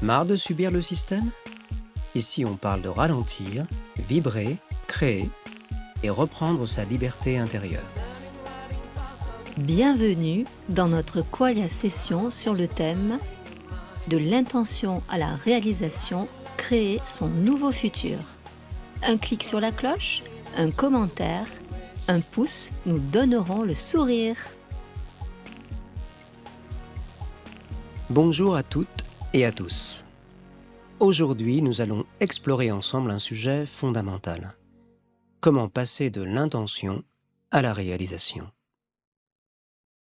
Marre de subir le système? Ici, on parle de ralentir, vibrer, créer et reprendre sa liberté intérieure. Bienvenue dans notre Qualia session sur le thème de l'intention à la réalisation, créer son nouveau futur. Un clic sur la cloche, un commentaire, un pouce nous donneront le sourire. Bonjour à toutes et à tous. Aujourd'hui, nous allons explorer ensemble un sujet fondamental. Comment passer de l'intention à la réalisation?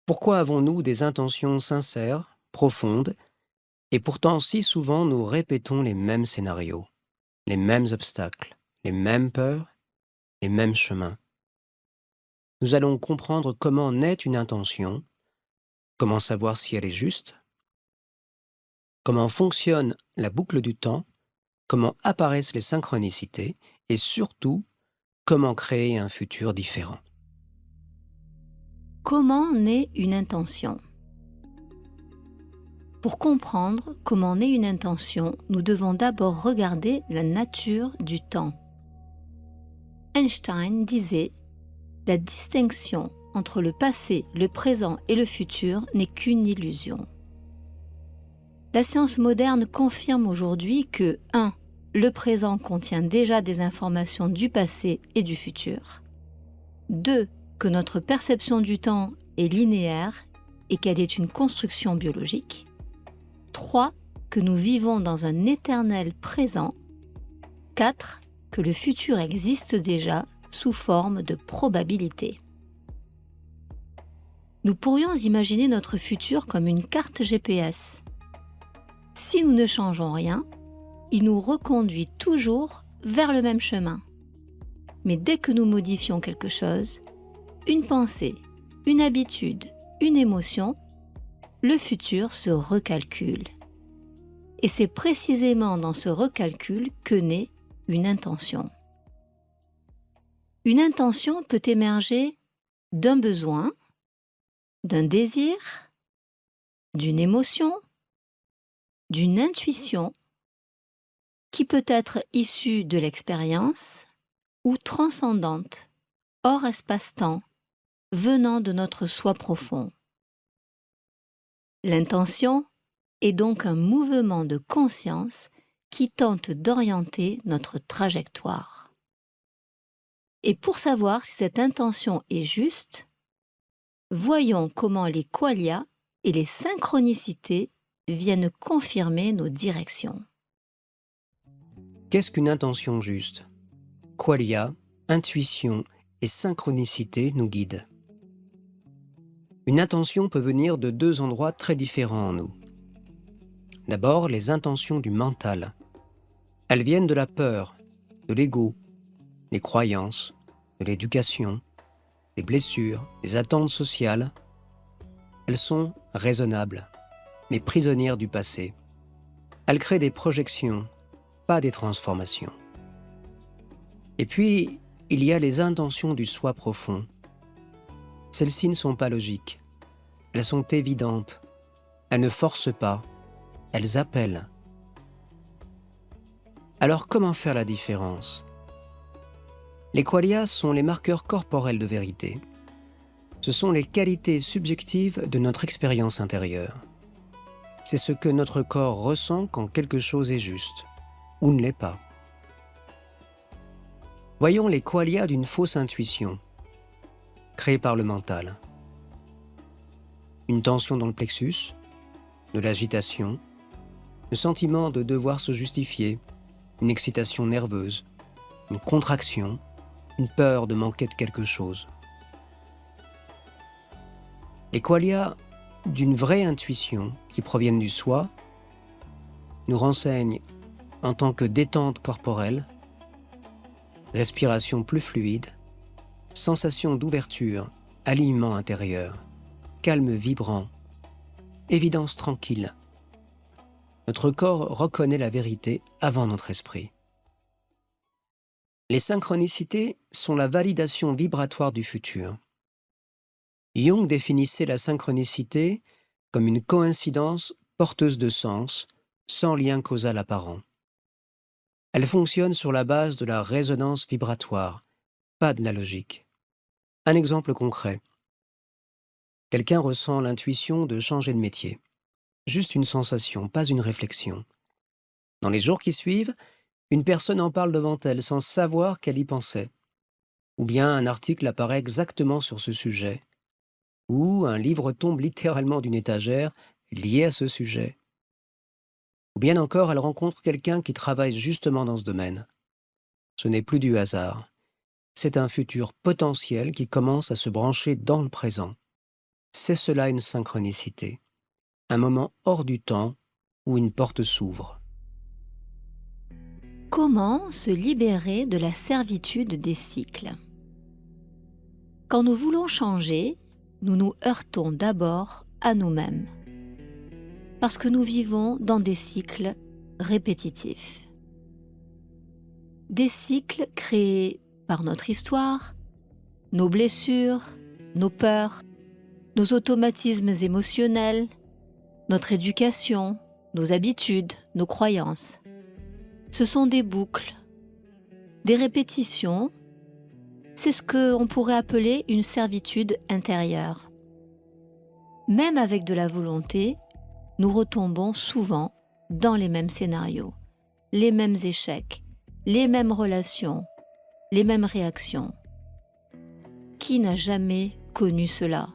Pourquoi avons-nous des intentions sincères, profondes, et pourtant si souvent nous répétons les mêmes scénarios, les mêmes obstacles, les mêmes peurs, les mêmes chemins? Nous allons comprendre comment naît une intention, comment savoir si elle est juste, comment fonctionne la boucle du temps, comment apparaissent les synchronicités et surtout, comment créer un futur différent. Comment naît une intention? Pour comprendre comment naît une intention, nous devons d'abord regarder la nature du temps. Einstein disait « La distinction entre le passé, le présent et le futur n'est qu'une illusion ». La science moderne confirme aujourd'hui que 1. Le présent contient déjà des informations du passé et du futur. 2. Que notre perception du temps est linéaire et qu'elle est une construction biologique. 3. Que nous vivons dans un éternel présent. 4. Que le futur existe déjà sous forme de probabilité. Nous pourrions imaginer notre futur comme une carte GPS. Si nous ne changeons rien, il nous reconduit toujours vers le même chemin. Mais dès que nous modifions quelque chose, une pensée, une habitude, une émotion, le futur se recalcule. Et c'est précisément dans ce recalcul que naît une intention. Une intention peut émerger d'un besoin, d'un désir, d'une émotion, d'une intuition qui peut être issue de l'expérience ou transcendante, hors espace-temps, venant de notre soi profond. L'intention est donc un mouvement de conscience qui tente d'orienter notre trajectoire. Et pour savoir si cette intention est juste, voyons comment les qualia et les synchronicités viennent confirmer nos directions. Qu'est-ce qu'une intention juste? Qualia, intuition et synchronicité nous guident. Une intention peut venir de deux endroits très différents en nous. D'abord, les intentions du mental. Elles viennent de la peur, de l'ego, des croyances, de l'éducation, des blessures, des attentes sociales. Elles sont raisonnables, mais prisonnières du passé. Elles créent des projections, pas des transformations. Et puis, il y a les intentions du soi profond. Celles-ci ne sont pas logiques. Elles sont évidentes. Elles ne forcent pas. Elles appellent. Alors comment faire la différence? Les qualia sont les marqueurs corporels de vérité. Ce sont les qualités subjectives de notre expérience intérieure. C'est ce que notre corps ressent quand quelque chose est juste ou ne l'est pas. Voyons les qualia d'une fausse intuition, créée par le mental. Une tension dans le plexus, de l'agitation, le sentiment de devoir se justifier, une excitation nerveuse, une contraction, une peur de manquer de quelque chose. Les qualia d'une vraie intuition qui proviennent du soi nous renseignent en tant que détente corporelle, respiration plus fluide, sensation d'ouverture, alignement intérieur, calme vibrant, évidence tranquille. Notre corps reconnaît la vérité avant notre esprit. Les synchronicités sont la validation vibratoire du futur. Jung définissait la synchronicité comme une coïncidence porteuse de sens sans lien causal apparent. Elle fonctionne sur la base de la résonance vibratoire, pas de la logique. Un exemple concret. Quelqu'un ressent l'intuition de changer de métier. Juste une sensation, pas une réflexion. Dans les jours qui suivent, une personne en parle devant elle sans savoir qu'elle y pensait. Ou bien un article apparaît exactement sur ce sujet. Ou un livre tombe littéralement d'une étagère lié à ce sujet. Ou bien encore, elle rencontre quelqu'un qui travaille justement dans ce domaine. Ce n'est plus du hasard. C'est un futur potentiel qui commence à se brancher dans le présent. C'est cela une synchronicité. Un moment hors du temps où une porte s'ouvre. Comment se libérer de la servitude des cycles? Quand nous voulons changer, nous nous heurtons d'abord à nous-mêmes, parce que nous vivons dans des cycles répétitifs. Des cycles créés par notre histoire, nos blessures, nos peurs, nos automatismes émotionnels, notre éducation, nos habitudes, nos croyances. Ce sont des boucles, des répétitions. C'est ce qu'on pourrait appeler une servitude intérieure. Même avec de la volonté, nous retombons souvent dans les mêmes scénarios, les mêmes échecs, les mêmes relations, les mêmes réactions. Qui n'a jamais connu cela?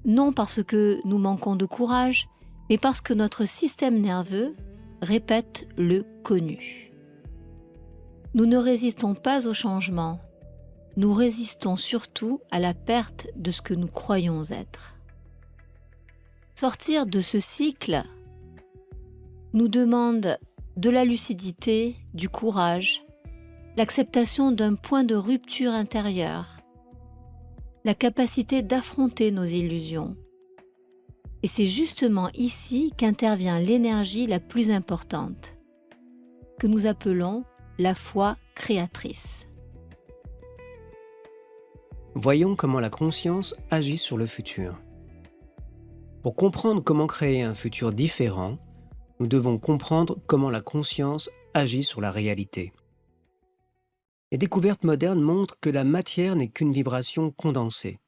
Non parce que nous manquons de courage, mais parce que notre système nerveux répète le connu. Nous ne résistons pas au changement, nous résistons surtout à la perte de ce que nous croyons être. Sortir de ce cycle nous demande de la lucidité, du courage, l'acceptation d'un point de rupture intérieure, la capacité d'affronter nos illusions. Et c'est justement ici qu'intervient l'énergie la plus importante, que nous appelons la foi créatrice. Voyons comment la conscience agit sur le futur. Pour comprendre comment créer un futur différent, nous devons comprendre comment la conscience agit sur la réalité. Les découvertes modernes montrent que la matière n'est qu'une vibration condensée.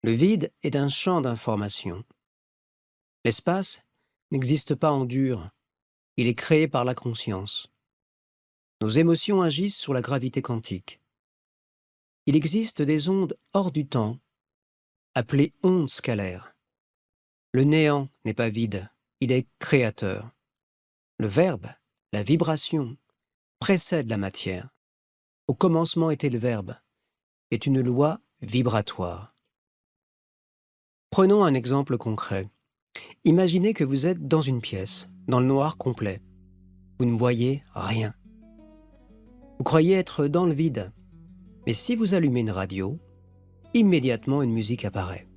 Le vide est un champ d'information. L'espace n'existe pas en dur, il est créé par la conscience. Nos émotions agissent sur la gravité quantique. Il existe des ondes hors du temps, appelées ondes scalaires. Le néant n'est pas vide, il est créateur. Le verbe, la vibration, précède la matière. Au commencement était le verbe, est une loi vibratoire. Prenons un exemple concret. Imaginez que vous êtes dans une pièce, dans le noir complet. Vous ne voyez rien. Vous croyez être dans le vide, mais si vous allumez une radio, immédiatement une musique apparaît.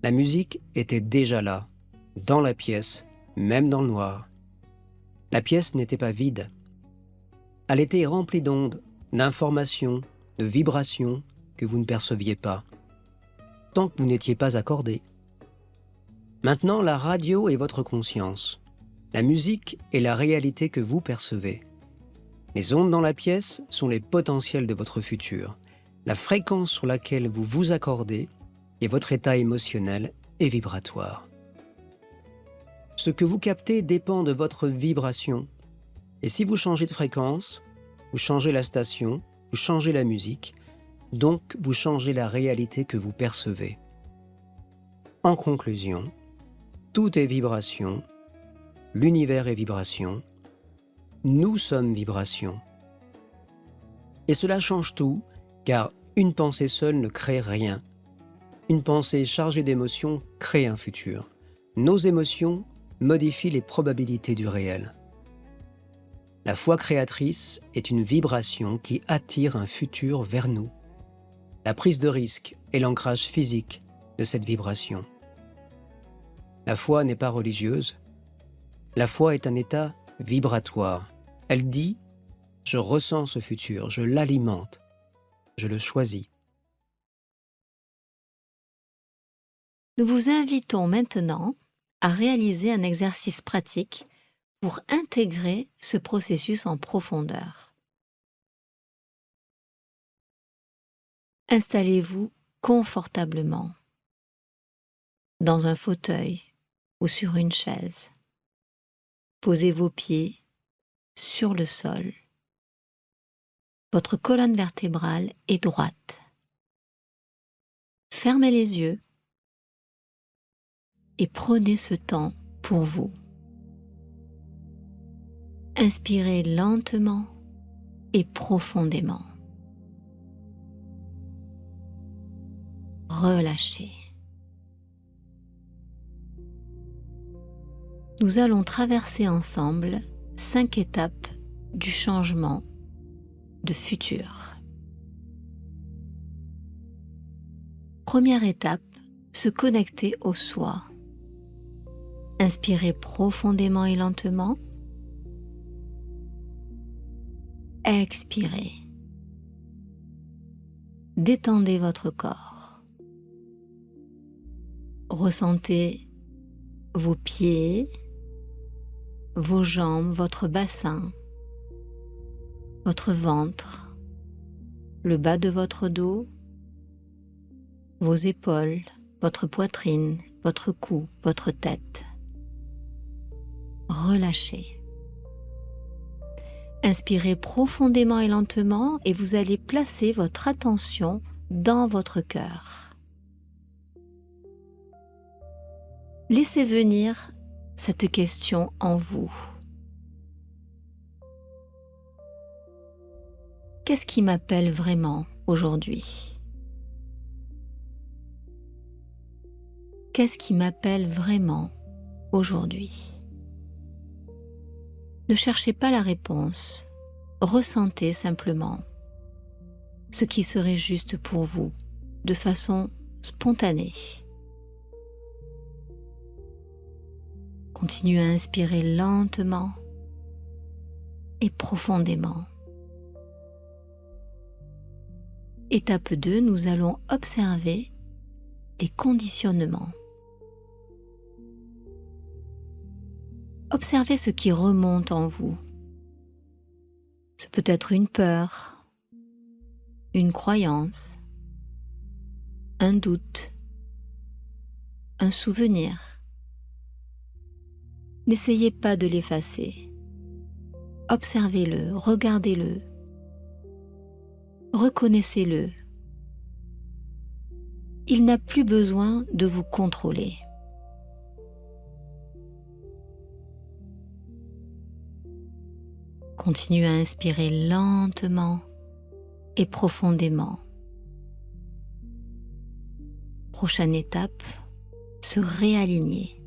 La musique était déjà là, dans la pièce, même dans le noir. La pièce n'était pas vide. Elle était remplie d'ondes, d'informations, de vibrations que vous ne perceviez pas, tant que vous n'étiez pas accordé. Maintenant, la radio est votre conscience. La musique est la réalité que vous percevez. Les ondes dans la pièce sont les potentiels de votre futur. La fréquence sur laquelle vous vous accordez est votre état émotionnel et vibratoire. Ce que vous captez dépend de votre vibration. Et si vous changez de fréquence, vous changez la station, vous changez la musique, donc vous changez la réalité que vous percevez. En conclusion, tout est vibration, l'univers est vibration, nous sommes vibration. Et cela change tout, car une pensée seule ne crée rien. Une pensée chargée d'émotions crée un futur. Nos émotions modifient les probabilités du réel. La foi créatrice est une vibration qui attire un futur vers nous. La prise de risque est l'ancrage physique de cette vibration. La foi n'est pas religieuse. La foi est un état vibratoire. Elle dit « Je ressens ce futur, je l'alimente, je le choisis ». Nous vous invitons maintenant à réaliser un exercice pratique pour intégrer ce processus en profondeur. Installez-vous confortablement dans un fauteuil ou sur une chaise. Posez vos pieds sur le sol. Votre colonne vertébrale est droite. Fermez les yeux et prenez ce temps pour vous. Inspirez lentement et profondément. Relâchez. Nous allons traverser ensemble 5 étapes du changement de futur. Première étape, se connecter au soi. Inspirez profondément et lentement. Expirez. Détendez votre corps. Ressentez vos pieds, vos jambes, votre bassin, votre ventre, le bas de votre dos, vos épaules, votre poitrine, votre cou, votre tête. Relâchez. Inspirez profondément et lentement et vous allez placer votre attention dans votre cœur. Laissez venir cette question en vous. Qu'est-ce qui m'appelle vraiment aujourd'hui ? Qu'est-ce qui m'appelle vraiment aujourd'hui ? Ne cherchez pas la réponse, ressentez simplement ce qui serait juste pour vous, de façon spontanée. Continuez à inspirer lentement et profondément. Étape 2, nous allons observer les conditionnements. Observez ce qui remonte en vous. Ce peut être une peur, une croyance, un doute, un souvenir. N'essayez pas de l'effacer. Observez-le, regardez-le, reconnaissez-le. Il n'a plus besoin de vous contrôler. Continuez à inspirer lentement et profondément. Prochaine étape, se réaligner.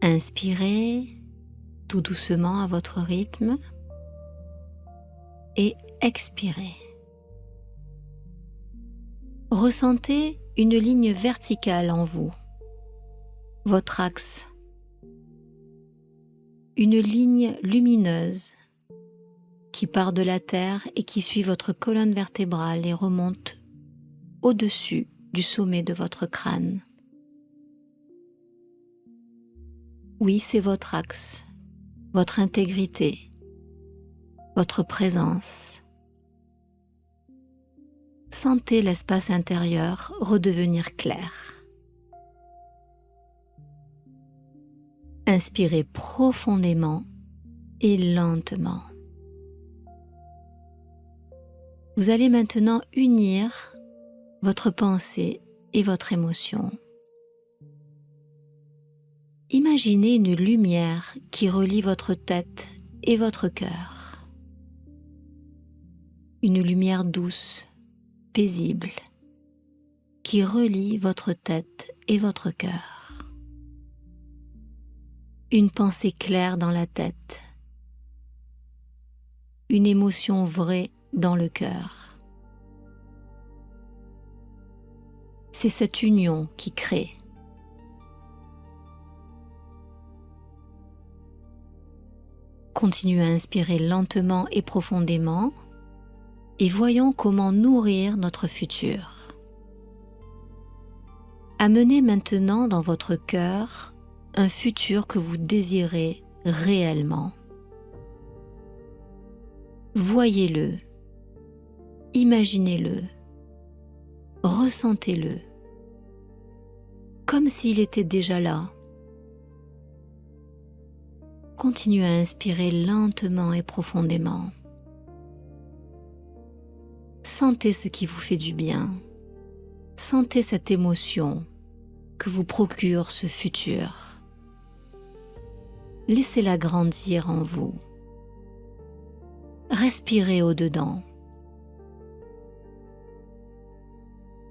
Inspirez tout doucement à votre rythme et expirez. Ressentez une ligne verticale en vous, votre axe. Une ligne lumineuse qui part de la terre et qui suit votre colonne vertébrale et remonte au-dessus du sommet de votre crâne. Oui, c'est votre axe, votre intégrité, votre présence. Sentez l'espace intérieur redevenir clair. Inspirez profondément et lentement. Vous allez maintenant unir votre pensée et votre émotion. Imaginez une lumière qui relie votre tête et votre cœur. Une lumière douce, paisible, qui relie votre tête et votre cœur. Une pensée claire dans la tête, une émotion vraie dans le cœur. C'est cette union qui crée. Continuez à inspirer lentement et profondément et voyons comment nourrir notre futur. Amenez maintenant dans votre cœur un futur que vous désirez réellement. Voyez-le, imaginez-le, ressentez-le, comme s'il était déjà là. Continuez à inspirer lentement et profondément. Sentez ce qui vous fait du bien. Sentez cette émotion que vous procure ce futur. Laissez-la grandir en vous. Respirez au-dedans.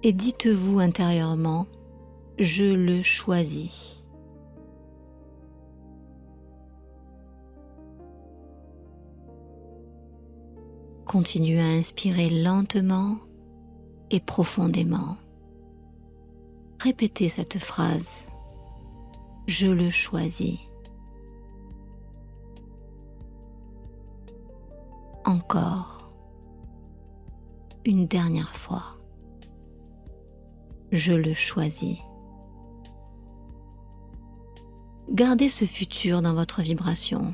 Et dites-vous intérieurement, je le choisis. Continuez à inspirer lentement et profondément. Répétez cette phrase. Je le choisis. Encore. Une dernière fois. Je le choisis. Gardez ce futur dans votre vibration.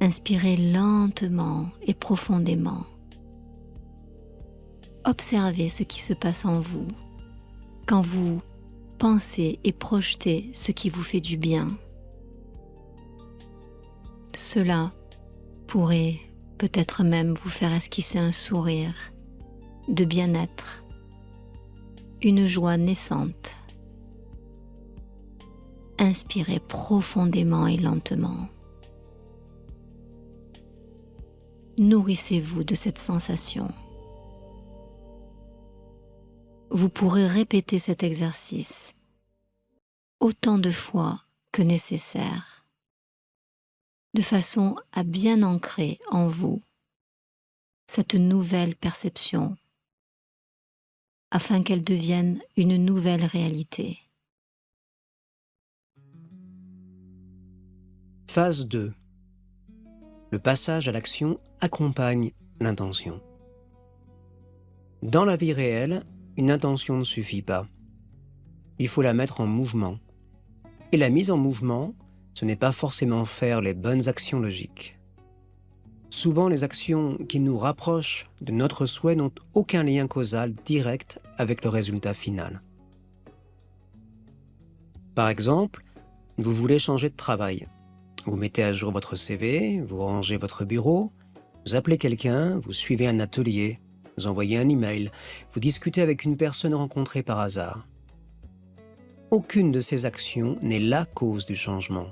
Inspirez lentement et profondément. Observez ce qui se passe en vous quand vous pensez et projetez ce qui vous fait du bien. Cela pourrait peut-être même vous faire esquisser un sourire de bien-être, une joie naissante. Inspirez profondément et lentement. Nourrissez-vous de cette sensation. Vous pourrez répéter cet exercice autant de fois que nécessaire, de façon à bien ancrer en vous cette nouvelle perception, afin qu'elle devienne une nouvelle réalité. Phase 2. Le passage à l'action accompagne l'intention. Dans la vie réelle, une intention ne suffit pas. Il faut la mettre en mouvement. Et la mise en mouvement, ce n'est pas forcément faire les bonnes actions logiques. Souvent, les actions qui nous rapprochent de notre souhait n'ont aucun lien causal direct avec le résultat final. Par exemple, vous voulez changer de travail. Vous mettez à jour votre CV, vous rangez votre bureau, vous appelez quelqu'un, vous suivez un atelier, vous envoyez un email, vous discutez avec une personne rencontrée par hasard. Aucune de ces actions n'est la cause du changement,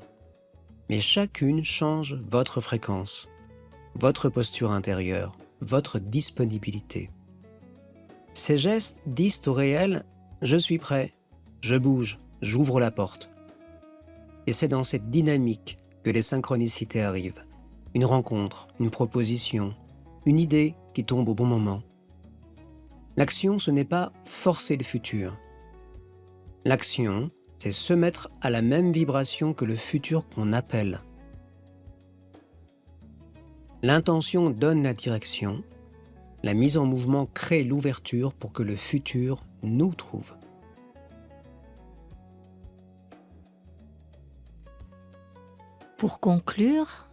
mais chacune change votre fréquence, votre posture intérieure, votre disponibilité. Ces gestes disent au réel « je suis prêt, je bouge, j'ouvre la porte ». Et c'est dans cette dynamique que les synchronicités arrivent. Une rencontre, une proposition, une idée qui tombe au bon moment. L'action, ce n'est pas forcer le futur. L'action, c'est se mettre à la même vibration que le futur qu'on appelle. L'intention donne la direction. La mise en mouvement crée l'ouverture pour que le futur nous trouve. Pour conclure,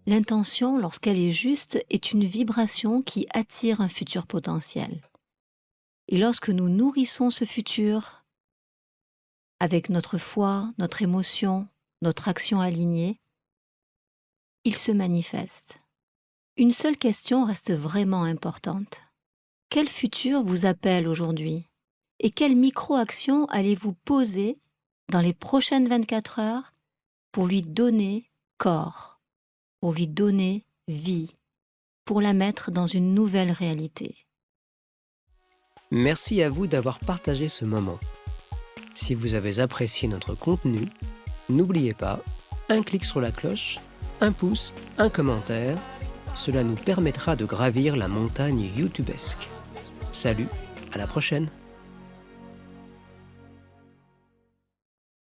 l'intention, lorsqu'elle est juste, est une vibration qui attire un futur potentiel. Et lorsque nous nourrissons ce futur, avec notre foi, notre émotion, notre action alignée, il se manifeste. Une seule question reste vraiment importante. Quel futur vous appelle aujourd'hui? Et quelle micro-action allez-vous poser dans les prochaines 24 heures pour lui donner corps, pour lui donner vie, pour la mettre dans une nouvelle réalité? Merci à vous d'avoir partagé ce moment. Si vous avez apprécié notre contenu, n'oubliez pas, un clic sur la cloche, un pouce, un commentaire, cela nous permettra de gravir la montagne youtubesque. Salut, à la prochaine!